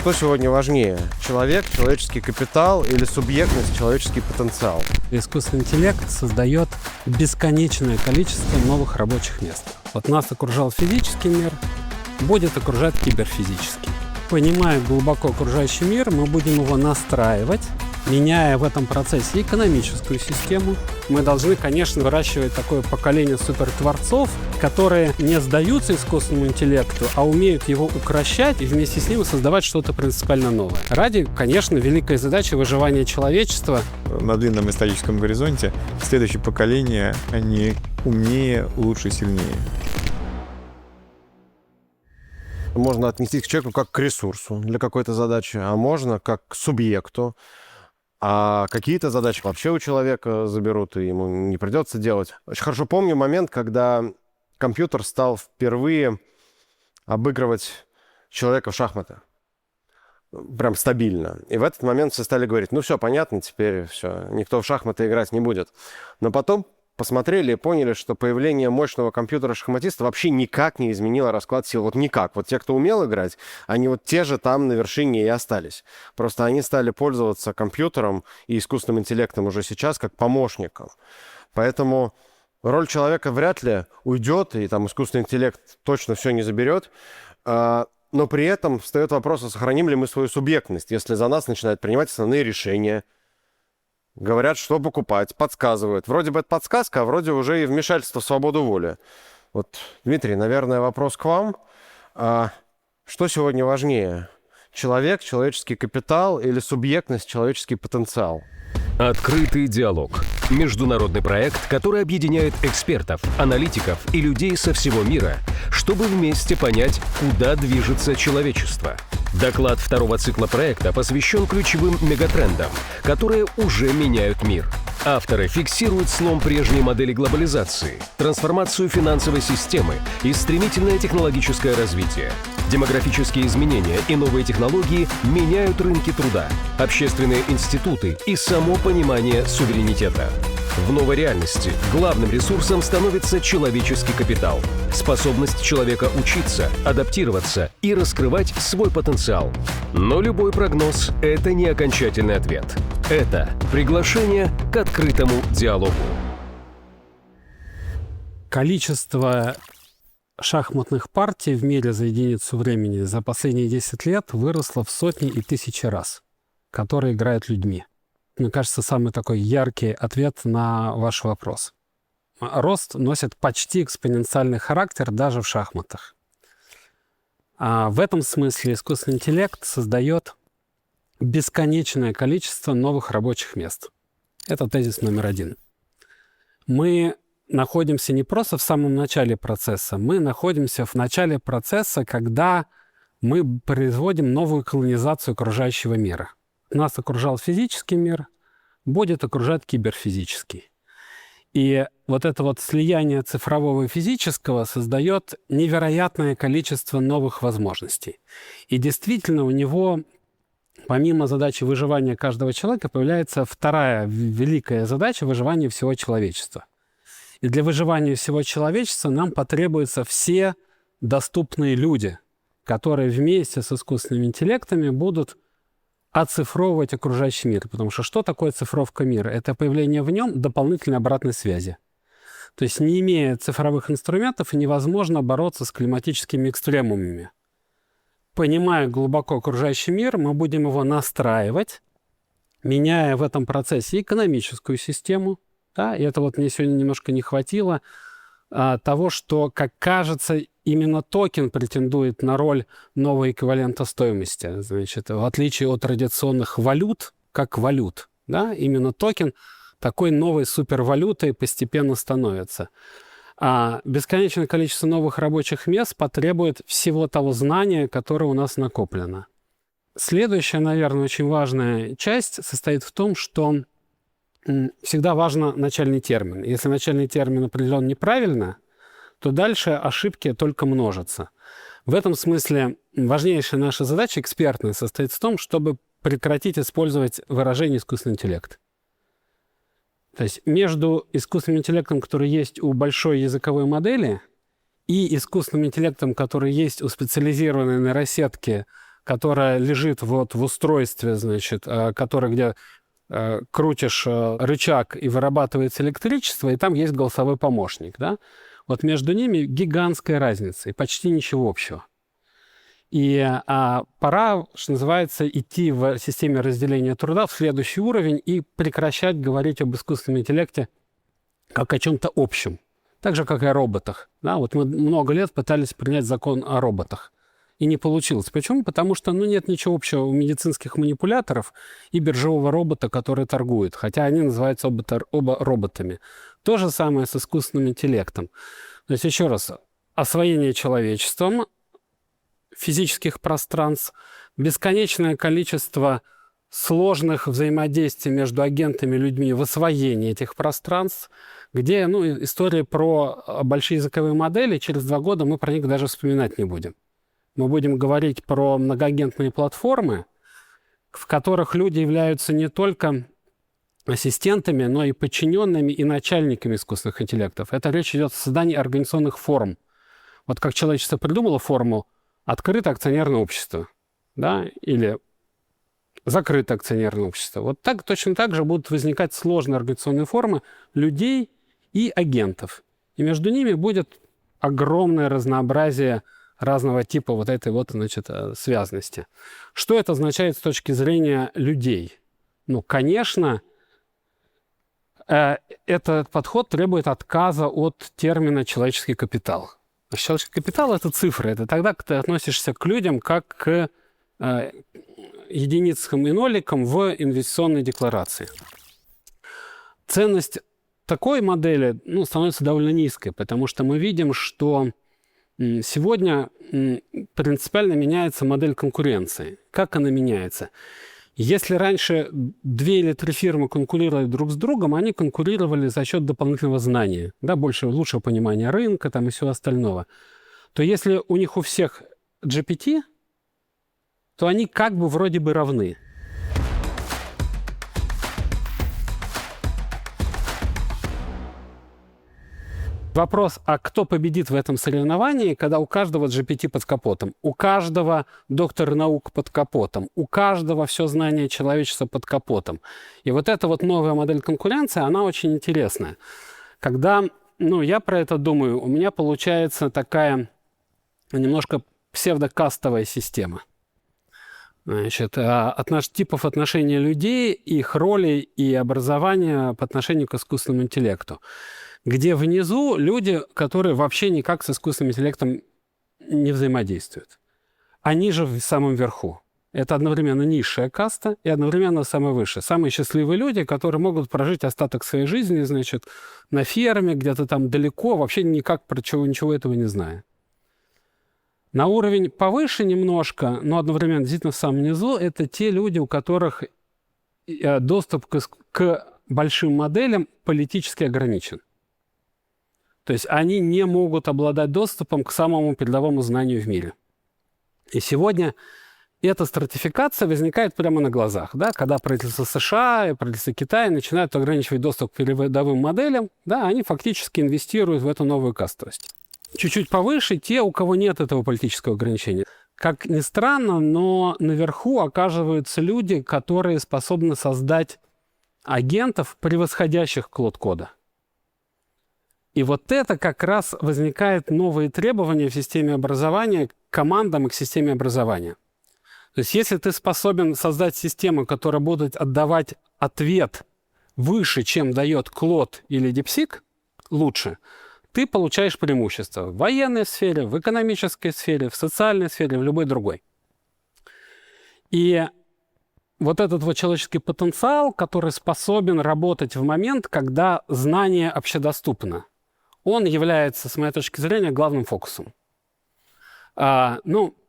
Что сегодня важнее? Человек, человеческий капитал или субъектность, человеческий потенциал? Искусственный интеллект создает бесконечное количество новых рабочих мест. Вот нас окружал физический мир, будет окружать киберфизический. Понимая глубоко окружающий мир, мы будем его настраивать, меняя в этом процессе экономическую систему. Мы должны, конечно, выращивать такое поколение супертворцов, которые не сдаются искусственному интеллекту, а умеют его укрощать и вместе с ним создавать что-то принципиально новое. Ради, конечно, великой задачи выживания человечества. На длинном историческом горизонте следующее поколение, они умнее, лучше, сильнее. Можно отнестись к человеку как к ресурсу для какой-то задачи, а можно как к субъекту. А какие-то задачи вообще у человека заберут, и ему не придется делать. Очень хорошо помню момент, когда компьютер стал впервые обыгрывать человека в шахматы. Прям стабильно. И в этот момент все стали говорить, ну все, понятно, теперь все, никто в шахматы играть не будет. Но потом посмотрели и поняли, что появление мощного компьютера-шахматиста вообще никак не изменило расклад сил. Вот никак. Вот те, кто умел играть, они вот те же там на вершине и остались. Просто они стали пользоваться компьютером и искусственным интеллектом уже сейчас как помощником. Поэтому роль человека вряд ли уйдет, и там искусственный интеллект точно все не заберет. Но при этом встает вопрос, а сохраним ли мы свою субъектность, если за нас начинают принимать основные решения, говорят, что покупать, подсказывают. Вроде бы это подсказка, а вроде уже и вмешательство в свободу воли. Вот, Дмитрий, наверное, вопрос к вам. Что сегодня важнее? Человек, человеческий капитал или субъектность, человеческий потенциал? Открытый диалог. Международный проект, который объединяет экспертов, аналитиков и людей со всего мира, чтобы вместе понять, куда движется человечество. Доклад второго цикла проекта посвящен ключевым мегатрендам, которые уже меняют мир. Авторы фиксируют слом прежней модели глобализации, трансформацию финансовой системы и стремительное технологическое развитие. Демографические изменения и новые технологии меняют рынки труда, общественные институты и само понимание суверенитета. В новой реальности главным ресурсом становится человеческий капитал, способность человека учиться, адаптироваться и раскрывать свой потенциал. Но любой прогноз – это не окончательный ответ. Это приглашение к открытому диалогу. Количество шахматных партий в мире за единицу времени за последние 10 лет выросло в сотни и тысячи раз, которые играют людьми. Мне кажется, самый такой яркий ответ на ваш вопрос. Рост носит почти экспоненциальный характер даже в шахматах. В этом смысле искусственный интеллект создает бесконечное количество новых рабочих мест. Это тезис номер один. Мы находимся не просто в самом начале процесса, мы находимся в начале процесса, когда мы производим новую колонизацию окружающего мира. Нас окружал физический мир, будет окружать киберфизический. И вот это вот слияние цифрового и физического создает невероятное количество новых возможностей. И действительно у него, помимо задачи выживания каждого человека, появляется вторая великая задача — выживания всего человечества. И для выживания всего человечества нам потребуются все доступные люди, которые вместе с искусственными интеллектами будут оцифровывать окружающий мир. Потому что такое цифровка мира? Это появление в нем дополнительной обратной связи. То есть не имея цифровых инструментов, невозможно бороться с климатическими экстремумами. Понимая глубоко окружающий мир, мы будем его настраивать, меняя в этом процессе экономическую систему. Да? И это вот мне сегодня немножко не хватило того, что, как кажется, именно токен претендует на роль нового эквивалента стоимости. Значит, в отличие от традиционных валют, как валют, да, именно токен такой новой супервалютой постепенно становится. А бесконечное количество новых рабочих мест потребует всего того знания, которое у нас накоплено. Следующая, наверное, очень важная часть состоит в том, что всегда важен начальный термин. Если начальный термин определен неправильно, то дальше ошибки только множатся. В этом смысле важнейшая наша задача экспертная состоит в том, чтобы прекратить использовать выражение «искусственный интеллект». То есть между искусственным интеллектом, который есть у большой языковой модели, и искусственным интеллектом, который есть у специализированной нейросетки которая лежит вот в устройстве, значит, где крутишь рычаг и вырабатывается электричество, и там есть голосовой помощник, да? Вот между ними гигантская разница и почти ничего общего. И пора, что называется, идти в системе разделения труда в следующий уровень и прекращать говорить об искусственном интеллекте как о чем-то общем. Так же, как и о роботах. Да? Вот мы много лет пытались принять закон о роботах. И не получилось. Почему? Потому что нет ничего общего у медицинских манипуляторов и биржевого робота, который торгует. Хотя они называются оба роботами. То же самое с искусственным интеллектом. То есть, еще раз, освоение человечеством физических пространств, бесконечное количество сложных взаимодействий между агентами и людьми в освоении этих пространств, где история про большие языковые модели, через 2 года мы про них даже вспоминать не будем. Мы будем говорить про многоагентные платформы, в которых люди являются не только ассистентами, но и подчиненными и начальниками искусственных интеллектов. Это речь идет о создании организационных форм. Вот как человечество придумало форму открытое акционерное общество, да, или закрытое акционерное общество. Вот так, точно так же будут возникать сложные организационные формы людей и агентов. И между ними будет огромное разнообразие разного типа вот этой вот, значит, связности. Что это означает с точки зрения людей? Конечно, этот подход требует отказа от термина «человеческий капитал». Человеческий капитал – это цифры. Это тогда, когда ты относишься к людям как к единицам и ноликам в инвестиционной декларации. Ценность такой модели становится довольно низкой, потому что мы видим, что сегодня принципиально меняется модель конкуренции. Как она меняется? Если раньше 2 или 3 фирмы конкурировали друг с другом, они конкурировали за счет дополнительного знания, да, лучшего понимания рынка и всего остального, то если у них у всех GPT, то они как бы вроде бы равны. Вопрос, а кто победит в этом соревновании, когда у каждого GPT под капотом, у каждого доктора наук под капотом, у каждого все знание человечества под капотом. И вот эта вот новая модель конкуренции, она очень интересная. Когда я про это думаю, у меня получается такая немножко псевдокастовая система. Значит, типов отношения людей, их роли и образования по отношению к искусственному интеллекту, где внизу люди, которые вообще никак с искусственным интеллектом не взаимодействуют. Они же в самом верху. Это одновременно низшая каста и одновременно самая высшая. Самые счастливые люди, которые могут прожить остаток своей жизни, значит, на ферме, где-то там далеко, вообще никак ничего этого не зная. На уровень повыше немножко, но одновременно действительно в самом низу, это те люди, у которых доступ к большим моделям политически ограничен. То есть они не могут обладать доступом к самому передовому знанию в мире. И сегодня эта стратификация возникает прямо на глазах. Да? Когда правительство США и правительство Китая начинают ограничивать доступ к передовым моделям, да, они фактически инвестируют в эту новую кастовость. Чуть-чуть повыше те, у кого нет этого политического ограничения. Как ни странно, но наверху оказываются люди, которые способны создать агентов, превосходящих Клод-кода. И вот это как раз возникает новые требования в системе образования к командам и к системе образования. То есть если ты способен создать систему, которая будет отдавать ответ выше, чем дает Клод или DeepSeek, лучше, ты получаешь преимущество в военной сфере, в экономической сфере, в социальной сфере, в любой другой. И вот этот вот человеческий потенциал, который способен работать в момент, когда знание общедоступно, он является, с моей точки зрения, главным фокусом. Я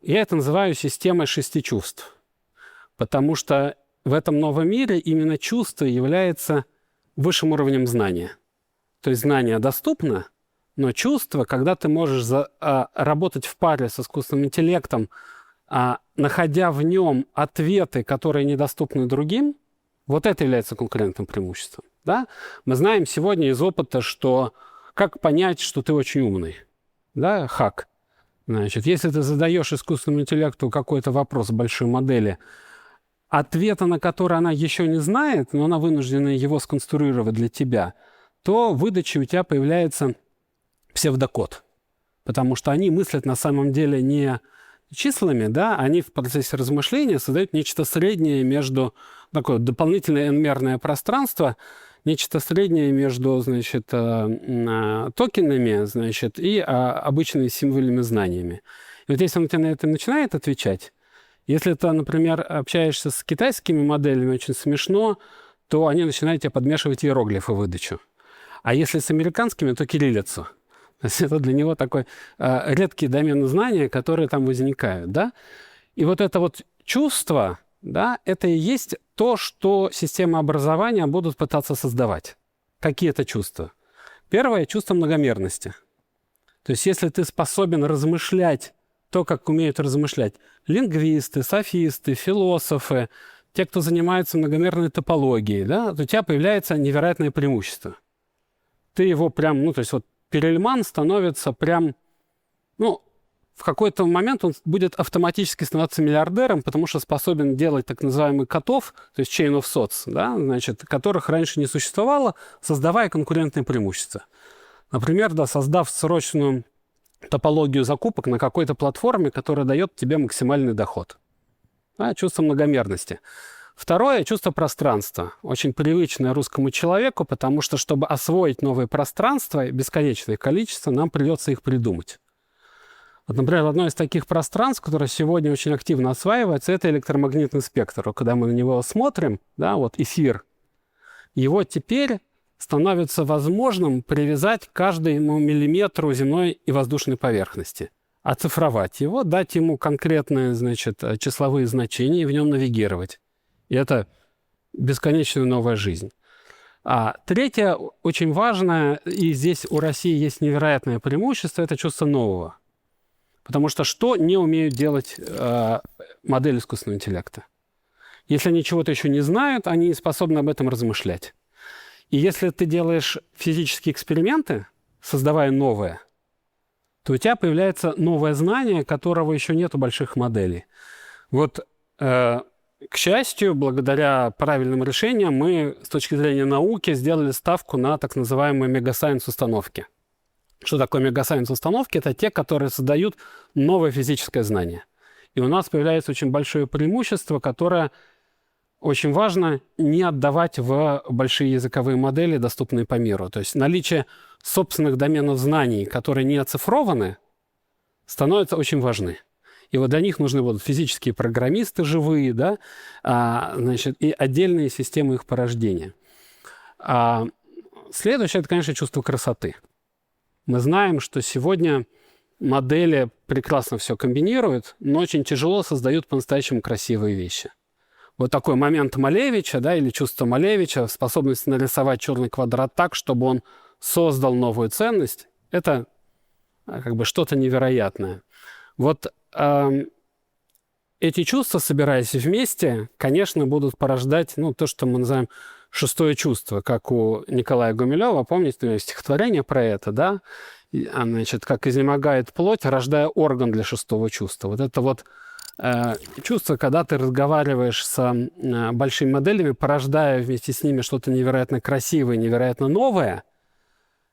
это называю системой 6 чувств. Потому что в этом новом мире именно чувство является высшим уровнем знания. То есть знание доступно, но чувство, когда ты можешь работать в паре с искусственным интеллектом, находя в нем ответы, которые недоступны другим, вот это является конкурентным преимуществом. Да? Мы знаем сегодня из опыта, что как понять, что ты очень умный? Да, хак. Значит, если ты задаешь искусственному интеллекту какой-то вопрос большой модели, ответа на который она еще не знает, но она вынуждена его сконструировать для тебя, то в выдаче у тебя появляется псевдокод. Потому что они мыслят на самом деле не числами, да, они в процессе размышления создают нечто среднее между такое дополнительное n-мерное пространство, нечто среднее между, значит, токенами, значит, и обычными символьными знаниями. И вот если он тебе на это начинает отвечать, если ты, например, общаешься с китайскими моделями, очень смешно, то они начинают тебе подмешивать иероглифы в выдачу. А если с американскими, то кириллицу. То есть это для него такой редкий домен знания, которые там возникают, да? И вот это вот чувство, да, это и есть то, что системы образования будут пытаться создавать. Какие это чувства? Первое – чувство многомерности. То есть если ты способен размышлять то, как умеют размышлять лингвисты, софисты, философы, те, кто занимается многомерной топологией, да, то у тебя появляется невероятное преимущество. Ты его прям, ну, то есть вот Перельман становится прям, ну, в какой-то момент он будет автоматически становиться миллиардером, потому что способен делать так называемых котов, то есть chain of thoughts, да, значит, которых раньше не существовало, создавая конкурентные преимущества. Например, да, создав срочную топологию закупок на какой-то платформе, которая дает тебе максимальный доход. Да, чувство многомерности. Второе – чувство пространства. Очень привычное русскому человеку, потому что, чтобы освоить новые пространства, бесконечное количество, нам придется их придумать. Вот, например, одно из таких пространств, которое сегодня очень активно осваивается, это электромагнитный спектр. Вот когда мы на него смотрим, да, вот эфир, его теперь становится возможным привязать к каждому миллиметру земной и воздушной поверхности, оцифровать его, дать ему конкретные, значит, числовые значения и в нем навигировать. И это бесконечная новая жизнь. А третье, очень важное, и здесь у России есть невероятное преимущество, это чувство нового. Потому что не умеют делать модели искусственного интеллекта? Если они чего-то еще не знают, они не способны об этом размышлять. И если ты делаешь физические эксперименты, создавая новое, то у тебя появляется новое знание, которого еще нет у больших моделей. Вот, к счастью, благодаря правильным решениям, мы с точки зрения науки сделали ставку на так называемые мегасайенс-установки. Что такое мегасайенс-установки? Это те, которые создают новое физическое знание. И у нас появляется очень большое преимущество, которое очень важно не отдавать в большие языковые модели, доступные по миру. То есть наличие собственных доменов знаний, которые не оцифрованы, становятся очень важны. И вот для них нужны будут физические программисты живые, да, значит, и отдельные системы их порождения. Следующее – это, конечно, чувство красоты. Мы знаем, что сегодня модели прекрасно все комбинируют, но очень тяжело создают по-настоящему красивые вещи. Вот такой момент Малевича, да, или чувство Малевича, способность нарисовать черный квадрат так, чтобы он создал новую ценность, это как бы что-то невероятное. Вот эти чувства, собираясь вместе, конечно, будут порождать, ну, то, что мы называем шестое чувство, как у Николая Гумилева. Помните, у него есть стихотворение про это, да? Значит, как изнемогает плоть, рождая орган для шестого чувства. Вот это вот чувство, когда ты разговариваешь с большими моделями, порождая вместе с ними что-то невероятно красивое, невероятно новое,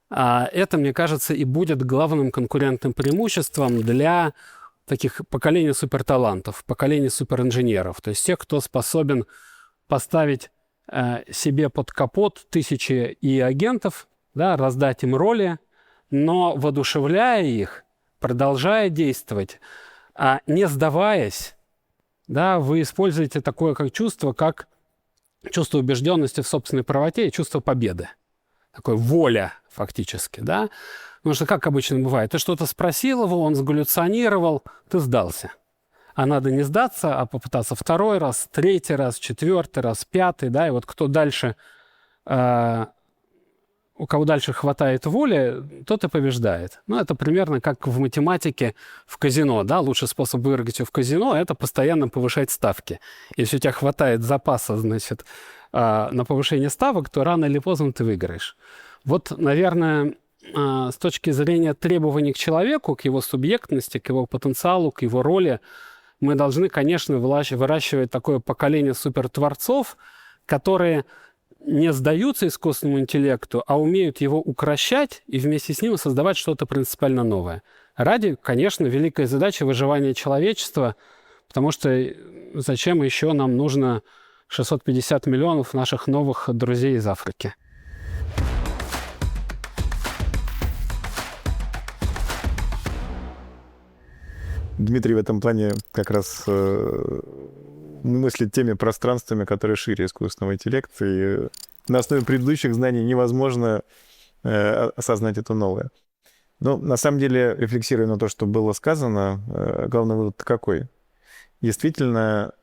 это, мне кажется, и будет главным конкурентным преимуществом для таких поколений суперталантов, поколений суперинженеров. То есть тех, кто способен поставить себе под капот тысячи агентов, да, раздать им роли, но воодушевляя их, продолжая действовать, не сдаваясь, да, вы используете такое чувство, как чувство убежденности в собственной правоте и чувство победы. Такое воля, фактически, да. Потому что, как обычно бывает, ты что-то спросил его, он сгаллюционировал, ты сдался. А надо не сдаться, а попытаться второй раз, третий раз, четвертый раз, пятый, да, и вот кто дальше, у кого дальше хватает воли, тот и побеждает. Ну, это примерно как в математике в казино, да, лучший способ выиграть в казино – это постоянно повышать ставки. Если у тебя хватает запаса, значит, на повышение ставок, то рано или поздно ты выиграешь. Вот, наверное, с точки зрения требований к человеку, к его субъектности, к его потенциалу, к его роли, мы должны, конечно, выращивать такое поколение супертворцов, которые не сдаются искусственному интеллекту, а умеют его укрощать и вместе с ним создавать что-то принципиально новое. Ради, конечно, великой задачи выживания человечества, потому что зачем еще нам нужно 650 миллионов наших новых друзей из Африки? Дмитрий в этом плане как раз мыслит теми пространствами, которые шире искусственного интеллекта, и на основе предыдущих знаний невозможно осознать это новое. Но на самом деле, рефлексируя на то, что было сказано, главный вывод какой? Действительно,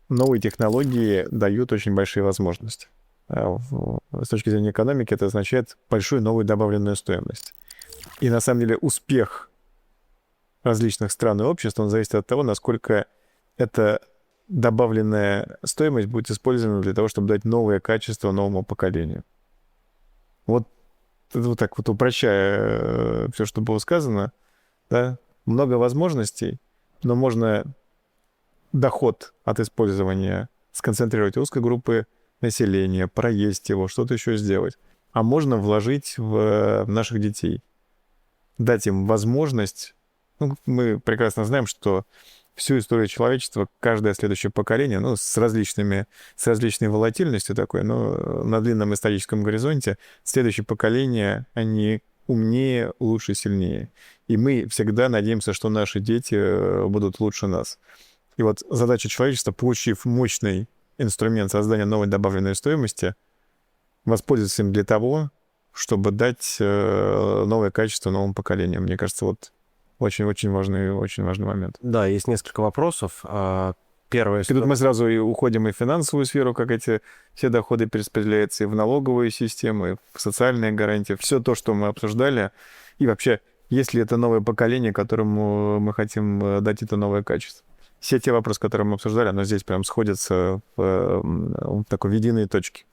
новые технологии дают очень большие возможности. С точки зрения экономики это означает большую новую добавленную стоимость. И на самом деле успех различных стран и обществ, он зависит от того, насколько эта добавленная стоимость будет использована для того, чтобы дать новое качество новому поколению. Вот так вот упрощая все, что было сказано, да, много возможностей, но можно доход от использования сконцентрировать у узкой группы населения, проесть его, что-то еще сделать. А можно вложить в наших детей, дать им возможность. Ну, мы прекрасно знаем, что всю историю человечества, каждое следующее поколение, ну, с различной волатильностью такой, но на длинном историческом горизонте, следующее поколение, они умнее, лучше, сильнее. И мы всегда надеемся, что наши дети будут лучше нас. И вот задача человечества, получив мощный инструмент создания новой добавленной стоимости, воспользоваться им для того, чтобы дать новое качество новому поколению. Мне кажется, вот очень важный момент. Да, есть несколько вопросов. Первое... И тут мы сразу и уходим и в финансовую сферу, как эти все доходы перераспределяются, и в налоговую систему, и в социальные гарантии. Все то, что мы обсуждали. И вообще, есть ли это новое поколение, которому мы хотим дать это новое качество? Все те вопросы, которые мы обсуждали, оно здесь прям сходится в такой единой точке.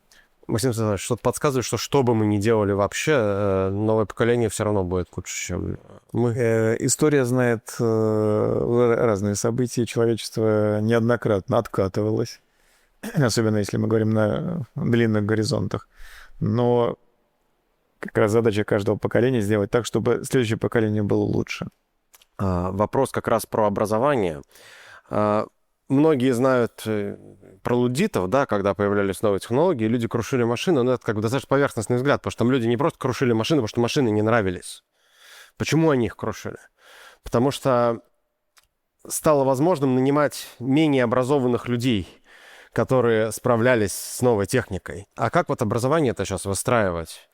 Максим Александрович, что-то подсказывает, что бы мы ни делали вообще, новое поколение все равно будет лучше, чем мы. История знает разные события. Человечество неоднократно откатывалось, особенно если мы говорим на длинных горизонтах. Но как раз задача каждого поколения сделать так, чтобы следующее поколение было лучше. Вопрос как раз про образование. Многие знают про луддитов, да, когда появлялись новые технологии, люди крушили машины, но это как бы достаточно поверхностный взгляд, потому что там люди не просто крушили машины, потому что машины не нравились. Почему они их крушили? Потому что стало возможным нанимать менее образованных людей, которые справлялись с новой техникой. А как вот образование это сейчас выстраивать?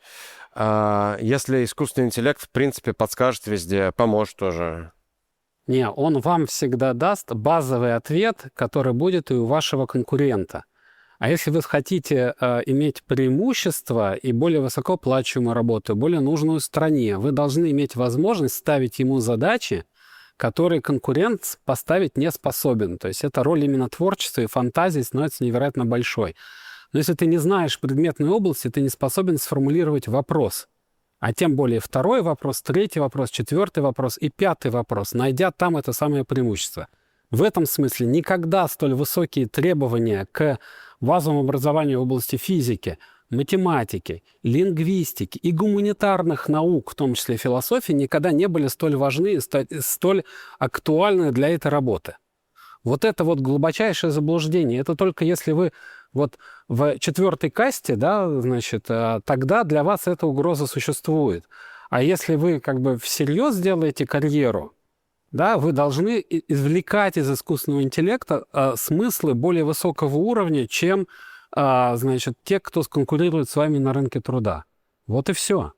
Если искусственный интеллект, в принципе, подскажет везде, поможет тоже. Не, он вам всегда даст базовый ответ, который будет и у вашего конкурента. А если вы хотите иметь преимущество и более высокооплачиваемую работу, более нужную стране, вы должны иметь возможность ставить ему задачи, которые конкурент поставить не способен. То есть эта роль именно творчества и фантазии становится невероятно большой. Но если ты не знаешь предметной области, ты не способен сформулировать вопрос. А тем более второй вопрос, третий вопрос, четвертый вопрос и пятый вопрос, найдя там это самое преимущество. В этом смысле никогда столь высокие требования к базовому образованию в области физики, математики, лингвистики и гуманитарных наук, в том числе философии, никогда не были столь важны и столь актуальны для этой работы. Вот это вот глубочайшее заблуждение. Это только если вы вот в четвертой касте, да, значит, тогда для вас эта угроза существует. А если вы как бы всерьез делаете карьеру, да, вы должны извлекать из искусственного интеллекта смыслы более высокого уровня, чем, значит, те, кто конкурирует с вами на рынке труда. Вот и все.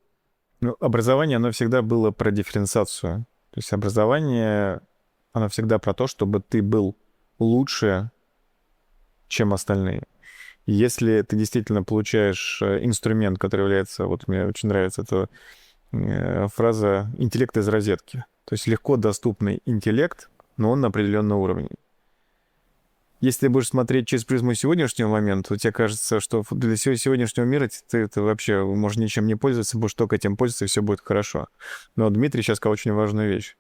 Ну, образование, оно всегда было про дифференциацию. То есть образование, оно всегда про то, чтобы ты был лучше, чем остальные. Если ты действительно получаешь инструмент, который является, вот мне очень нравится эта фраза «интеллект из розетки». То есть легко доступный интеллект, но он на определенном уровне. Если ты будешь смотреть через призму сегодняшнего момента, то тебе кажется, что для сегодняшнего мира ты вообще можешь ничем не пользоваться, будешь только этим пользоваться, и все будет хорошо. Но Дмитрий сейчас сказал очень важную вещь.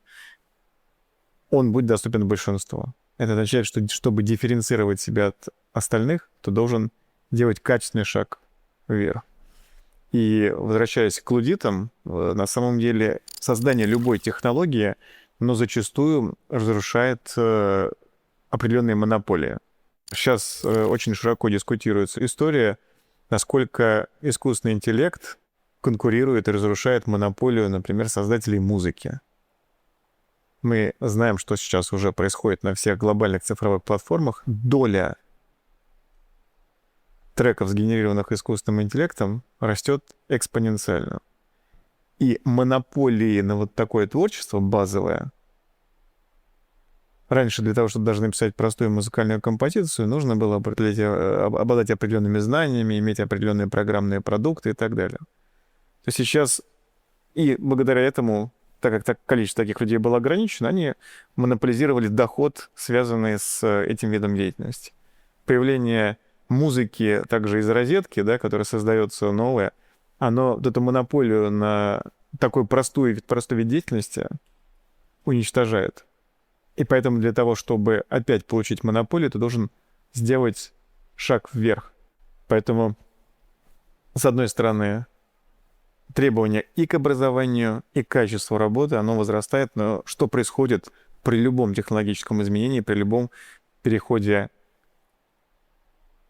Он будет доступен большинству. Это означает, что чтобы дифференцировать себя от остальных, ты должен делать качественный шаг вверх. И возвращаясь к лудитам, на самом деле создание любой технологии, но зачастую разрушает определенные монополии. Сейчас очень широко дискутируется история, насколько искусственный интеллект конкурирует и разрушает монополию, например, создателей музыки. Мы знаем, что сейчас уже происходит на всех глобальных цифровых платформах. Доля треков, сгенерированных искусственным интеллектом, растет экспоненциально. И монополии на вот такое творчество базовое. Раньше для того, чтобы даже написать простую музыкальную композицию, нужно было обладать определенными знаниями, иметь определенные программные продукты и так далее. То сейчас и благодаря этому, так как количество таких людей было ограничено, они монополизировали доход, связанный с этим видом деятельности. Появление музыки также из розетки, да, которая создается новая, оно вот эту монополию на такой простой вид деятельности уничтожает. И поэтому для того, чтобы опять получить монополию, ты должен сделать шаг вверх. Поэтому, с одной стороны, требования и к образованию, и к качеству работы, оно возрастает, но что происходит при любом технологическом изменении, при любом переходе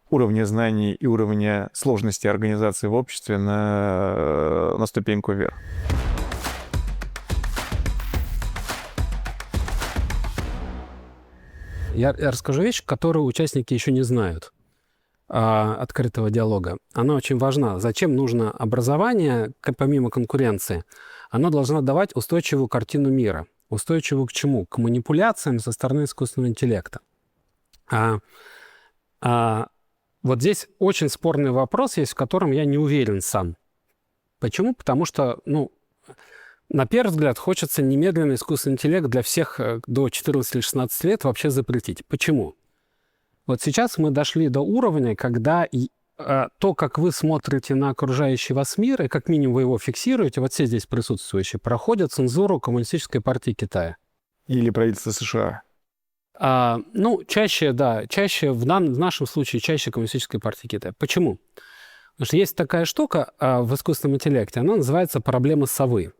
уровня знаний и уровня сложности организации в обществе на ступеньку вверх. Я расскажу вещь, которую участники еще не знают открытого диалога. Она очень важна. Зачем нужно образование, помимо конкуренции? Оно должно давать устойчивую картину мира. Устойчивую к чему? К манипуляциям со стороны искусственного интеллекта. Вот здесь очень спорный вопрос есть, в котором я не уверен сам. Почему? Потому что, на первый взгляд, хочется немедленно искусственный интеллект для всех до 14 или 16 лет вообще запретить. Почему? Вот сейчас мы дошли до уровня, когда то, как вы смотрите на окружающий вас мир, и как минимум вы его фиксируете, вот все здесь присутствующие, проходят цензуру Коммунистической партии Китая. Или правительство США. Чаще в нашем случае, чаще Коммунистической партии Китая. Почему? Потому что есть такая штука в искусственном интеллекте, она называется проблема совы.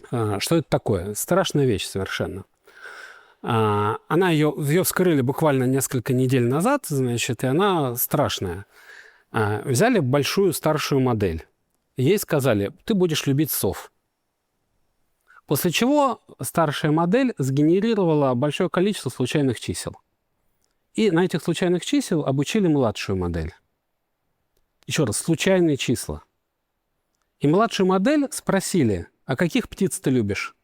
Что это такое? Страшная вещь совершенно. Ее вскрыли буквально несколько недель назад, и она страшная. Взяли большую старшую модель. Ей сказали, ты будешь любить сов. После чего старшая модель сгенерировала большое количество случайных чисел. И на этих случайных чисел обучили младшую модель. Еще раз, случайные числа. И младшую модель спросили, а каких птиц ты любишь?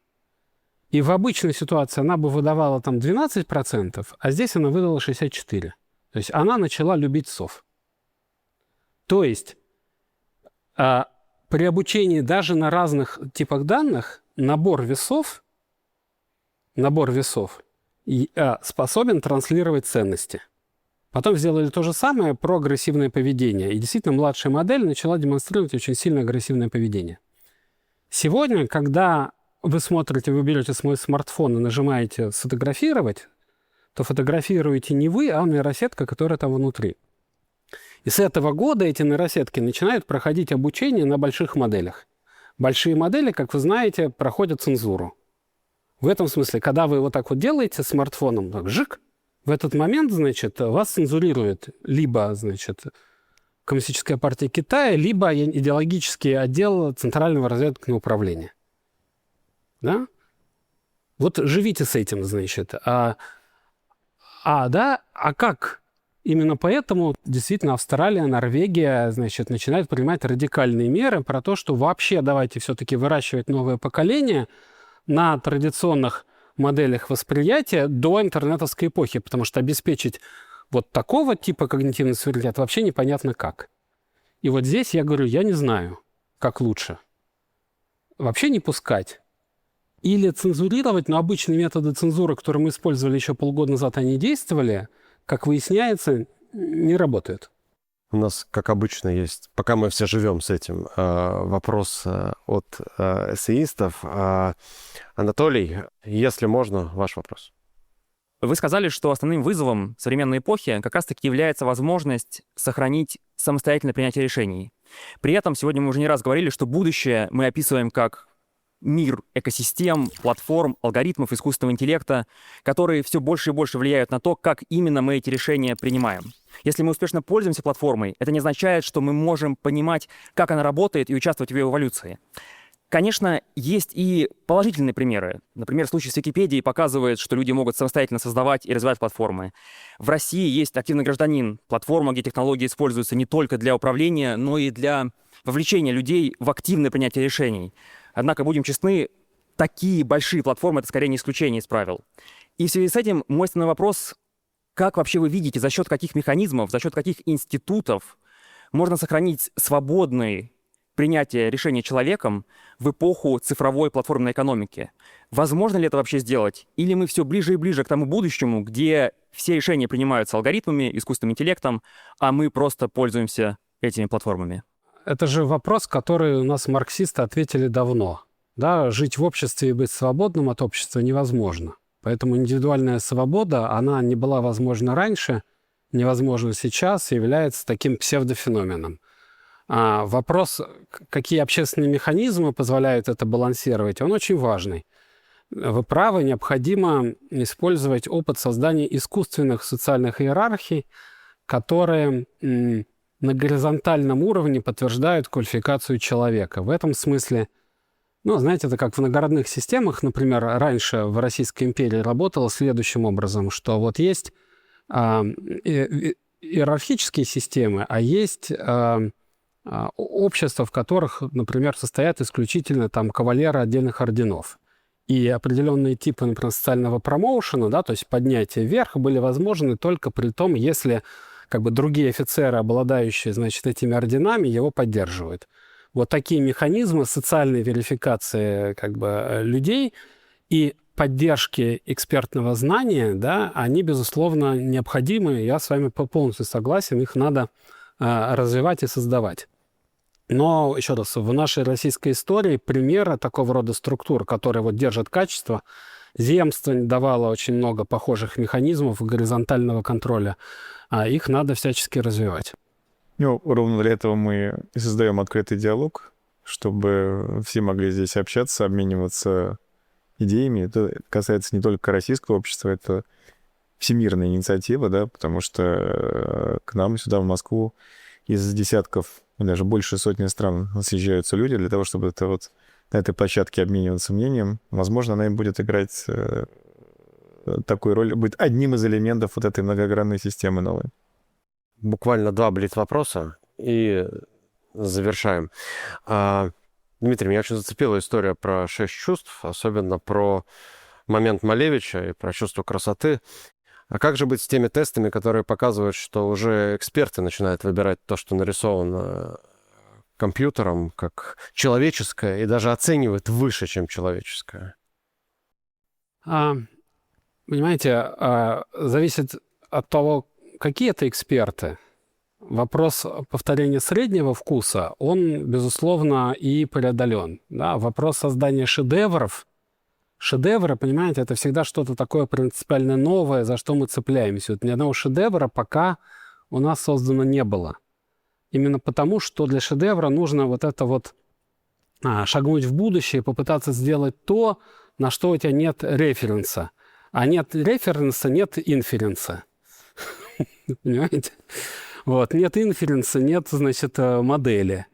И в обычной ситуации она бы выдавала там 12%, а здесь она выдала 64%. То есть она начала любить сов. То есть при обучении даже на разных типах данных набор весов способен транслировать ценности. Потом сделали то же самое про агрессивное поведение. И действительно младшая модель начала демонстрировать очень сильно агрессивное поведение. Сегодня, когда вы берете свой смартфон и нажимаете «Сфотографировать», то фотографируете не вы, а нейросетка, которая там внутри. И с этого года эти нейросетки начинают проходить обучение на больших моделях. Большие модели, как вы знаете, проходят цензуру. В этом смысле, когда вы вот так вот делаете смартфоном, так, жик, в этот момент, вас цензурирует либо, Коммунистическая партия Китая, либо идеологический отдел Центрального разведывательного управления. Да? Вот живите с этим, как? Именно поэтому действительно Австралия, Норвегия, начинают принимать радикальные меры про то, что вообще давайте все-таки выращивать новое поколение на традиционных моделях восприятия до интернетовской эпохи, потому что обеспечить вот такого типа когнитивный суверенитет вообще непонятно как. И вот здесь я говорю, я не знаю, как лучше. Вообще не пускать. Или цензурировать, но обычные методы цензуры, которые мы использовали еще полгода назад, они действовали. как выясняется, не работают. У нас, как обычно, есть, пока мы все живем с этим, вопрос от эссеистов. Анатолий, если можно, ваш вопрос. Вы сказали, что основным вызовом современной эпохи как раз-таки является возможность сохранить самостоятельное принятие решений. При этом сегодня мы уже не раз говорили, что будущее мы описываем как мир экосистем, платформ, алгоритмов, искусственного интеллекта, которые все больше и больше влияют на то, как именно мы эти решения принимаем. Если мы успешно пользуемся платформой, это не означает, что мы можем понимать, как она работает, и участвовать в ее эволюции. Конечно, есть и положительные примеры. Например, случай с Википедией показывает, что люди могут самостоятельно создавать и развивать платформы. В России есть «Активный гражданин», платформа, где технологии используются не только для управления, но и для вовлечения людей в активное принятие решений. Однако, будем честны, такие большие платформы — это скорее не исключение из правил. И в связи с этим мой основной вопрос: как вообще вы видите, за счет каких механизмов, за счет каких институтов можно сохранить свободное принятие решения человеком в эпоху цифровой платформенной экономики? Возможно ли это вообще сделать? Или мы все ближе и ближе к тому будущему, где все решения принимаются алгоритмами, искусственным интеллектом, а мы просто пользуемся этими платформами? Это же вопрос, который у нас марксисты ответили давно. Да, жить в обществе и быть свободным от общества невозможно. Поэтому индивидуальная свобода, она не была возможна раньше, невозможна сейчас и является таким псевдофеноменом. А вопрос, какие общественные механизмы позволяют это балансировать, он очень важный. Вы правы, необходимо использовать опыт создания искусственных социальных иерархий, которые на горизонтальном уровне подтверждают квалификацию человека. В этом смысле, знаете, это как в многородных системах, например, раньше в Российской империи работало следующим образом, что вот есть иерархические системы, а есть общества, в которых, например, состоят исключительно кавалеры отдельных орденов. И определенные типы, например, социального промоушена, то есть поднятия вверх, были возможны только при том, если другие офицеры, обладающие, этими орденами, его поддерживают. Вот такие механизмы социальной верификации людей и поддержки экспертного знания, они, безусловно, необходимы. Я с вами полностью согласен, их надо развивать и создавать. Но, еще раз, в нашей российской истории примеры такого рода структур, которые держат качество, земство давало очень много похожих механизмов горизонтального контроля, а их надо всячески развивать. Ровно для этого мы и создаем открытый диалог, чтобы все могли здесь общаться, обмениваться идеями. Это касается не только российского общества, это всемирная инициатива, потому что к нам сюда, в Москву, из десятков, даже больше сотни стран съезжаются люди для того, чтобы на этой площадке обмениваться мнением. Возможно, она им будет играть такую роль, будет одним из элементов этой многогранной системы новой. Буквально 2 блиц-вопроса и завершаем. Дмитрий, меня очень зацепила история про 6 чувств, особенно про момент Малевича и про чувство красоты. А как же быть с теми тестами, которые показывают, что уже эксперты начинают выбирать то, что нарисовано компьютером, как человеческое, и даже оценивают выше, чем человеческое? Понимаете, зависит от того, какие это эксперты. Вопрос повторения среднего вкуса, он, безусловно, и преодолен. Вопрос создания шедевров. Шедевры, понимаете, это всегда что-то такое принципиально новое, за что мы цепляемся. Ни одного шедевра пока у нас создано не было. Именно потому, что для шедевра нужно шагнуть в будущее, попытаться сделать то, на что у тебя нет референса. А нет референса, нет инференса. Понимаете? Нет инференса, нет, модели.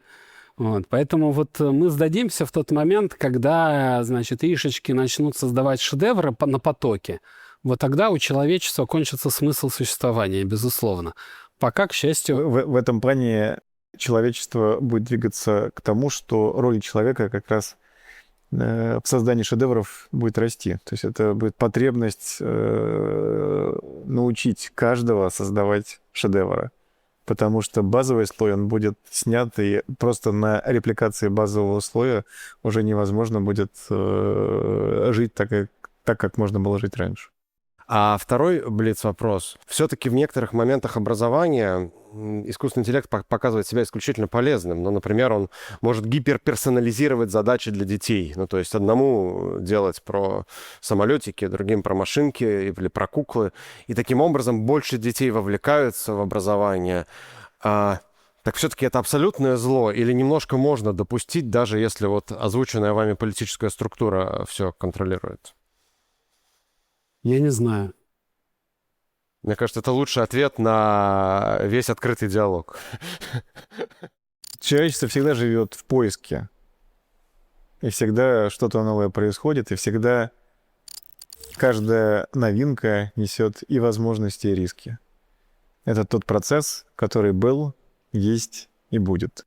Поэтому мы сдадимся в тот момент, когда, ишечки начнут создавать шедевры на потоке. Тогда у человечества кончится смысл существования, безусловно. Пока, к счастью... В этом плане человечество будет двигаться к тому, что роль человека как раз в создании шедевров будет расти. То есть это будет потребность научить каждого создавать шедевры. Потому что базовый слой, он будет снят, и просто на репликации базового слоя уже невозможно будет жить так, как можно было жить раньше. А второй блиц-вопрос. Все-таки в некоторых моментах образования искусственный интеллект показывает себя исключительно полезным. Ну, например, он может гиперперсонализировать задачи для детей. Ну, то есть одному делать про самолетики, другим про машинки или про куклы. И таким образом больше детей вовлекаются в образование. Так все-таки это абсолютное зло или немножко можно допустить, даже если вот озвученная вами политическая структура все контролирует? Я не знаю. Мне кажется, это лучший ответ на весь открытый диалог. Человечество всегда живет в поиске. И всегда что-то новое происходит, и всегда каждая новинка несет и возможности, и риски. Это тот процесс, который был, есть и будет.